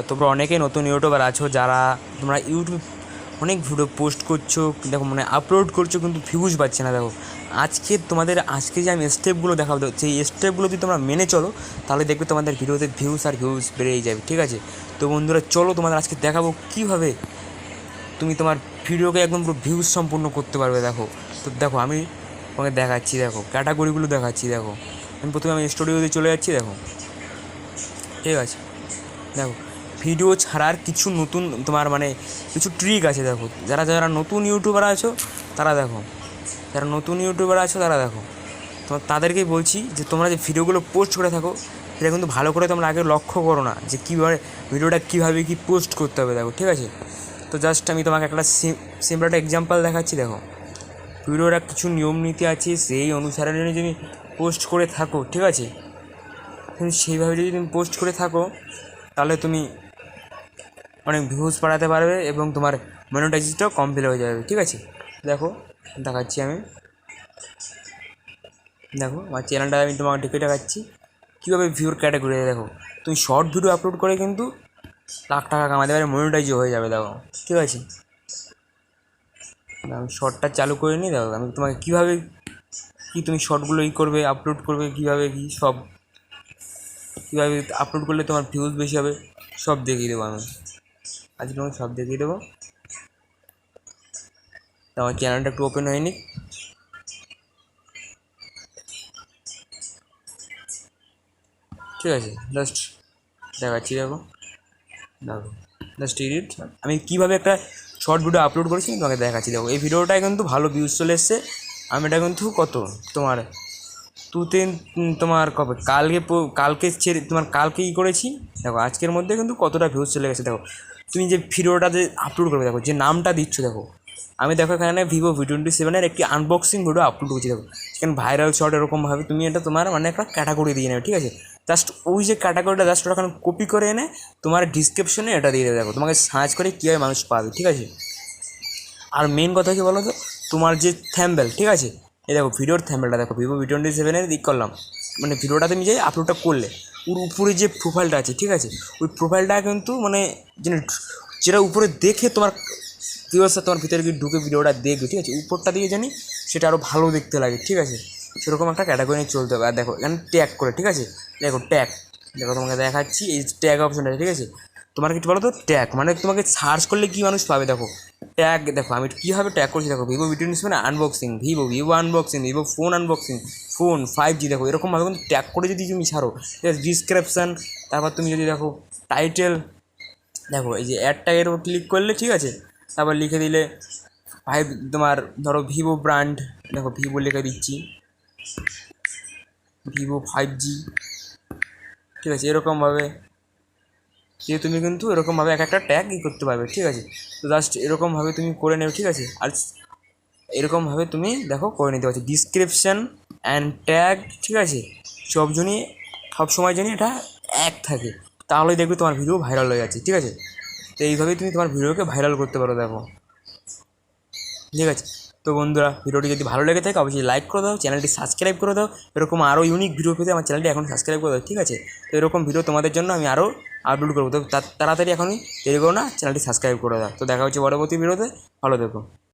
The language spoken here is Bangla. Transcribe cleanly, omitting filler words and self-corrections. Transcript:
তোমরা অনেকেই নতুন ইউটিউবার আছো যারা তোমরা ইউটিউব অনেক ভিডিও পোস্ট করছো, দেখো মানে আপলোড করছো কিন্তু ভিউজ পাচ্ছে না। দেখো আজকে যে আমি স্টেপগুলো দেখাবো, সেই স্টেপগুলো যদি তোমরা মেনে চলো তাহলে দেখবে তোমাদের ভিডিওতে ভিউজ বেড়েই যাবে। ঠিক আছে, তো বন্ধুরা চলো তোমাদের আজকে দেখাবো কীভাবে তুমি তোমার ভিডিওকে একদম পুরো ভিউজ সম্পূর্ণ করতে পারবে। দেখো, তো দেখো আমি তোমাকে দেখাচ্ছি, দেখো ক্যাটাগরিগুলো দেখাচ্ছি। দেখো প্রথমে আমি স্টুডিওতে চলে যাচ্ছি। দেখো ঠিক আছে, দেখো ভিডিও ছাড়ার কিছু নতুন তোমার মানে কিছু ট্রিক আছে। দেখো যারা যারা নতুন ইউটিউবার আছো তারা দেখো, যারা নতুন ইউটিউবার আছো তারা দেখো, তোমার তাদেরকেই বলছি যে তোমরা যে ভিডিওগুলো পোস্ট করে থাকো সেটা কিন্তু ভালো করে তোমরা আগে লক্ষ্য করো না যে কীভাবে ভিডিওটা কীভাবে কী পোস্ট করতে হবে। দেখো ঠিক আছে, তো জাস্ট আমি তোমাকে একটা সিম্পল একটা এক্সাম্পল দেখাচ্ছি। দেখো ভিডিওটা কিছু নিয়ম নীতি আছে, সেই অনুসারে যদি পোস্ট করে থাকো, ঠিক আছে, তুমি সেইভাবে যদি তুমি পোস্ট করে থাকো তাহলে তুমি অনেক ভিউজ বাড়াতে পারবে এবং তোমার মনিটাইজটাও কমপ্লিট হয়ে যাবে। ঠিক আছে, দেখো দেখাচ্ছি আমি, দেখো আমার চ্যানেলটা আমি তোমাকে ঢেকে দেখাচ্ছি কীভাবে ভিউর ক্যাটাগরি। দেখো তুমি শর্ট ভিডিও আপলোড করে কিন্তু লাখ টাকা কামাতে পারে, মনিটাইজও হয়ে যাবে। দেখো ঠিক আছে, আমি শর্টটা চালু করে নিই। দেখো আমি তোমাকে কীভাবে কী তুমি শর্টগুলো করবে, আপলোড করবে কীভাবে, কী সব কীভাবে আপলোড করলে তোমার ভিউজ বেশি হবে সব দেখিয়ে দেবো আমি আজকে, তোমাকে সব দেখিয়ে দেবো। তো আমার চ্যানেলটা একটু ওপেন হয়নি। ঠিক আছে, জাস্ট দেখাচ্ছি। দেখো দেখো জাস্ট এডিট আমি কীভাবে একটা শর্ট ভিডিও আপলোড করেছি তোমাকে দেখাচ্ছি। দেখো এই ভিডিওটায় কিন্তু ভালো ভিউজ চলে এসছে। আমি এটা কিন্তু কত তোমার তোমার কবে কালকে ছেড়ে তোমার কালকে করেছি। দেখো আজকের মধ্যে কিন্তু কতটা ভিউজ চলে গেছে। দেখো তুমি যে ভিডিওটা যে আপলোড করবে, দেখো যে নামটা দিচ্ছ, দেখো আমি দেখো এখানে ভিভো V27 একটি আনবক্সিং ভিডিও আপলোড করছি। দেখো সেখানে ভাইরাল শর্ট এরকমভাবে তুমি এটা তোমার মানে একটা ক্যাটাগরি দিয়ে নেবে। ঠিক আছে, জাস্ট ওই যে ক্যাটাগরিটা জাস্ট ওখানে কপি করে এনে তোমার ডিসক্রিপশনে এটা দিয়ে দেবে। দেখো তোমাকে সার্চ করে কীভাবে মানুষ পাবে। ঠিক আছে, আর মেন কথা কী বলো তো, তোমার যে থ্যাম্বেল, ঠিক আছে, এই দেখো ভিডিওর থ্যাম্বেলটা দেখো ভিভো V27 দিক করলাম, মানে ভিডিওটা তুমি যে আপলোডটা করলে ওর উপরে যে প্রোফাইলটা আছে, ঠিক আছে, ওই প্রোফাইলটা কিন্তু মানে যেটা উপরে দেখে তোমার ভিউয়ার্সরা তোমার ভিতরে গিয়ে ঢুকে ভিডিওটা দেখবে। ঠিক আছে, উপরটা দিয়ে জানি সেটা আরও ভালো দেখতে লাগে। ঠিক আছে, সেরকম একটা ক্যাটাগরি নিয়ে চলতে হবে। আর দেখো এখানে ট্যাগ করে, ঠিক আছে, দেখো ট্যাগ, দেখো তোমাকে দেখাচ্ছি এই ট্যাগ অপশনটা। ঠিক আছে, তোমার কিছু বলো তো ট্যাগ মানে তোমাকে সার্চ করলে কী মানুষ পাবে। দেখো ট্যাগ, দেখো আমি কীভাবে ট্যাগ করছি। দেখো Vivo V27 unboxing, Vivo unboxing, Vivo phone unboxing, phone 5G। দেখো এরকমভাবে কিন্তু ট্যাগ করে যদি তুমি ছাড়ো, ঠিক আছে, ডিসক্রিপশান, তারপর তুমি যদি দেখো টাইটেল, দেখো এই যে অ্যাড ট্যাগের উপর ক্লিক করলে, ঠিক আছে, তারপর লিখে দিলে তোমার ধরো ভিভো ব্র্যান্ড, দেখো ভিভো লিখে দিচ্ছি, ভিভো 5G। ঠিক আছে, এরকমভাবে যে তুমি কিন্তু এরকমভাবে এক একটা ট্যাগ করতে পারবে। ঠিক আছে, তো জাস্ট এরকমভাবে তুমি করে নেবে। ঠিক আছে, আর এরকমভাবে তুমি দেখো করে নিতে পারছো ডিসক্রিপশান অ্যান্ড ট্যাগ। ঠিক আছে, সব সময় জানি এটা এক থাকে, তাহলেই দেখবে তোমার ভিডিও ভাইরাল হয়ে যাচ্ছে। ঠিক আছে, তো এইভাবেই তুমি তোমার ভিডিওকে ভাইরাল করতে পারো। দেখো ঠিক আছে, তো বন্ধুরা ভিডিওটি যদি ভালো লেগে থাকে অবশ্যই লাইক করে দাও, চ্যানেলটি সাবস্ক্রাইব করে দাও। এরকম আরও ইউনিক ভিডিও পেতে আমার চ্যানেলটি এখন সাবস্ক্রাইব করে দাও। ঠিক আছে, তো এরকম ভিডিও তোমাদের জন্য আমি আরও আপলোড করবো, তো তাড়াতাড়ি এখনই দেরি করো না, চ্যানেলটি সাবস্ক্রাইব করে দাও। তো দেখা হচ্ছে পরবর্তী ভিডিওতে, ভালো থেকো।